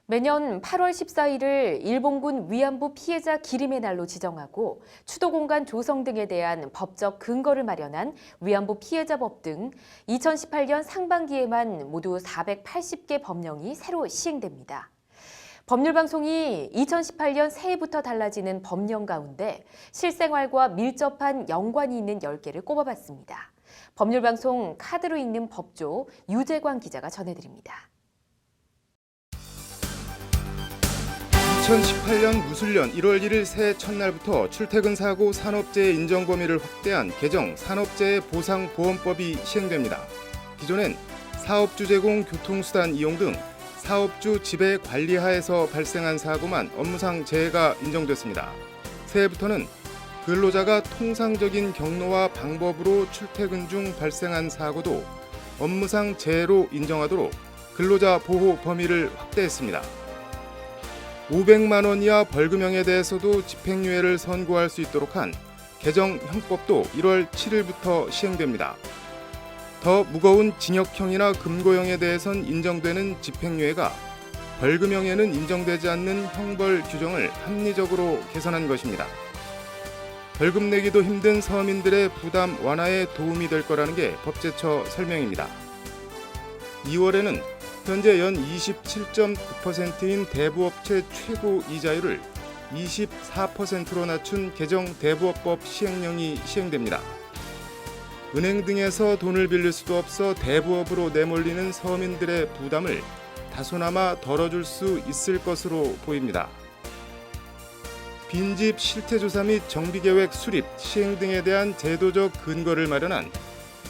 매년 8월 14일을 일본군 위안부 피해자 기림의 날로 지정하고 추도공간 조성 등에 대한 법적 근거를 마련한 위안부 피해자법 등 2018년 상반기에만 모두 480개 법령이 새로 시행됩니다. 법률방송이 2018년 새해부터 달라지는 법령 가운데 실생활과 밀접한 연관이 있는 10개를 꼽아봤습니다. 법률방송 카드로 읽는 법조 유재광 기자가 전해드립니다. 2018년 무술년 1월 1일 새해 첫날부터 출퇴근 사고 산업재해 인정 범위를 확대한 개정 산업재해 보상보험법이 시행됩니다. 기존엔 사업주 제공 교통수단 이용 등 사업주 지배 관리하에서 발생한 사고만 업무상 재해가 인정됐습니다. 새해부터는 근로자가 통상적인 경로와 방법으로 출퇴근 중 발생한 사고도 업무상 재해로 인정하도록 근로자 보호 범위를 확대했습니다. 500만 원 이하 벌금형에 대해서도 집행유예를 선고할 수 있도록 한 개정 형법도 1월 7일부터 시행됩니다. 더 무거운 징역형이나 금고형에 대해선 인정되는 집행유예가 벌금형에는 인정되지 않는 형벌 규정을 합리적으로 개선한 것입니다. 벌금 내기도 힘든 서민들의 부담 완화에 도움이 될 거라는 게 법제처 설명입니다. 2월에는 현재 연 27.9%인 대부업체 최고 이자율을 24%로 낮춘 개정 대부업법 시행령이 시행됩니다. 은행 등에서 돈을 빌릴 수도 없어 대부업으로 내몰리는 서민들의 부담을 다소나마 덜어줄 수 있을 것으로 보입니다. 빈집 실태조사 및 정비계획 수립, 시행 등에 대한 제도적 근거를 마련한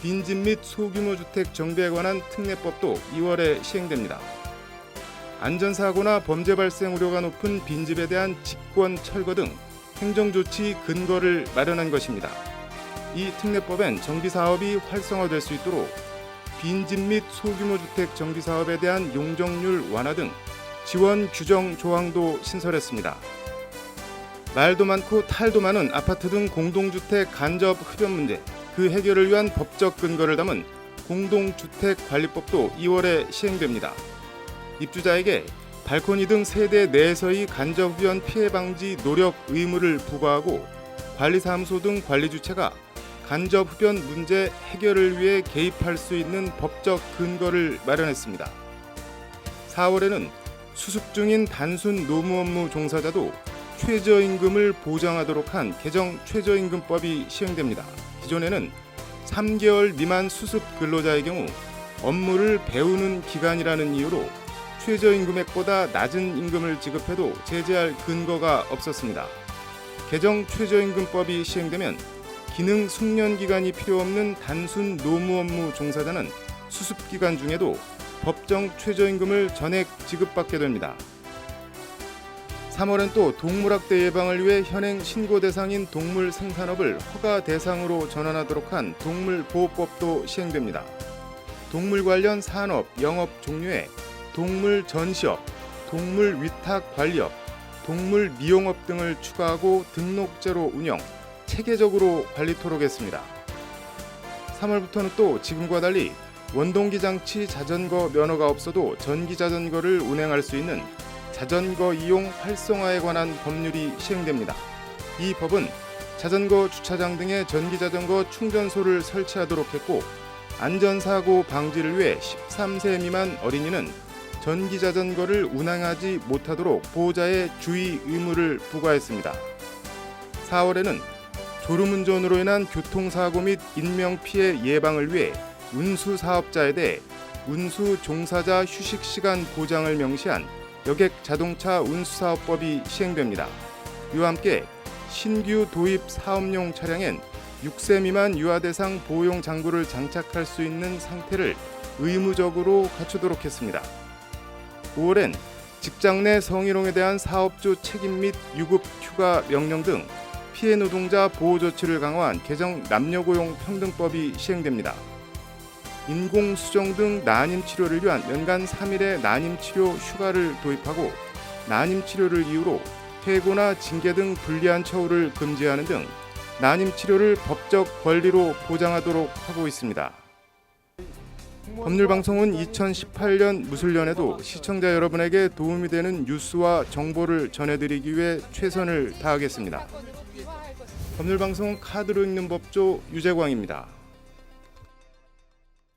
빈집 및 소규모 주택 정비에 관한 특례법도 2월에 시행됩니다. 안전사고나 범죄 발생 우려가 높은 빈집에 대한 직권 철거 등 행정조치 근거를 마련한 것입니다. 이 특례법엔 정비사업이 활성화될 수 있도록 빈집 및 소규모 주택 정비사업에 대한 용적률 완화 등 지원 규정 조항도 신설했습니다. 말도 많고 탈도 많은 아파트 등 공동주택 간접 흡연 문제, 그 해결을 위한 법적 근거를 담은 공동주택관리법도 2월에 시행됩니다. 입주자에게 발코니 등 세대 내에서의 간접 흡연 피해 방지 노력 의무를 부과하고 관리사무소 등 관리주체가 간접 흡연 문제 해결을 위해 개입할 수 있는 법적 근거를 마련했습니다. 4월에는 수습 중인 단순 노무 업무 종사자도 최저임금을 보장하도록 한 개정 최저임금법이 시행됩니다. 기존에는 3개월 미만 수습 근로자의 경우 업무를 배우는 기간이라는 이유로 최저임금액보다 낮은 임금을 지급해도 제재할 근거가 없었습니다. 개정 최저임금법이 시행되면 기능 숙련 기간이 필요 없는 단순 노무 업무 종사자는 수습 기간 중에도 법정 최저임금을 전액 지급받게 됩니다. 3월엔 또 동물학대 예방을 위해 현행 신고 대상인 동물 생산업을 허가 대상으로 전환하도록 한 동물보호법도 시행됩니다. 동물 관련 산업, 영업 종류에 동물 전시업, 동물 위탁 관리업, 동물 미용업 등을 추가하고 등록제로 운영, 체계적으로 관리토록 했습니다. 3월부터는 또 지금과 달리 원동기 장치 자전거 면허가 없어도 전기 자전거를 운행할 수 있는 자전거 이용 활성화에 관한 법률이 시행됩니다. 이 법은 자전거 주차장 등에 전기자전거 충전소를 설치하도록 했고 안전사고 방지를 위해 13세 미만 어린이는 전기자전거를 운행하지 못하도록 보호자의 주의 의무를 부과했습니다. 4월에는 졸음운전으로 인한 교통사고 및 인명피해 예방을 위해 운수사업자에 대해 운수 종사자 휴식시간 보장을 명시한 여객 자동차 운수사업법이 시행됩니다. 이와 함께 신규 도입 사업용 차량엔 6세 미만 유아 대상 보호용 장구를 장착할 수 있는 상태를 의무적으로 갖추도록 했습니다. 5월엔 직장 내 성희롱에 대한 사업주 책임 및 유급 휴가 명령 등 피해 노동자 보호 조치를 강화한 개정 남녀고용 평등법이 시행됩니다. 인공수정 등 난임치료를 위한 연간 3일의 난임치료 휴가를 도입하고 난임치료를 이유로 해고나 징계 등 불리한 처우를 금지하는 등 난임치료를 법적 권리로 보장하도록 하고 있습니다. 법률방송은 2018년 무술년에도 시청자 여러분에게 도움이 되는 뉴스와 정보를 전해드리기 위해 최선을 다하겠습니다. 법률방송 카드로 읽는 법조 유재광입니다.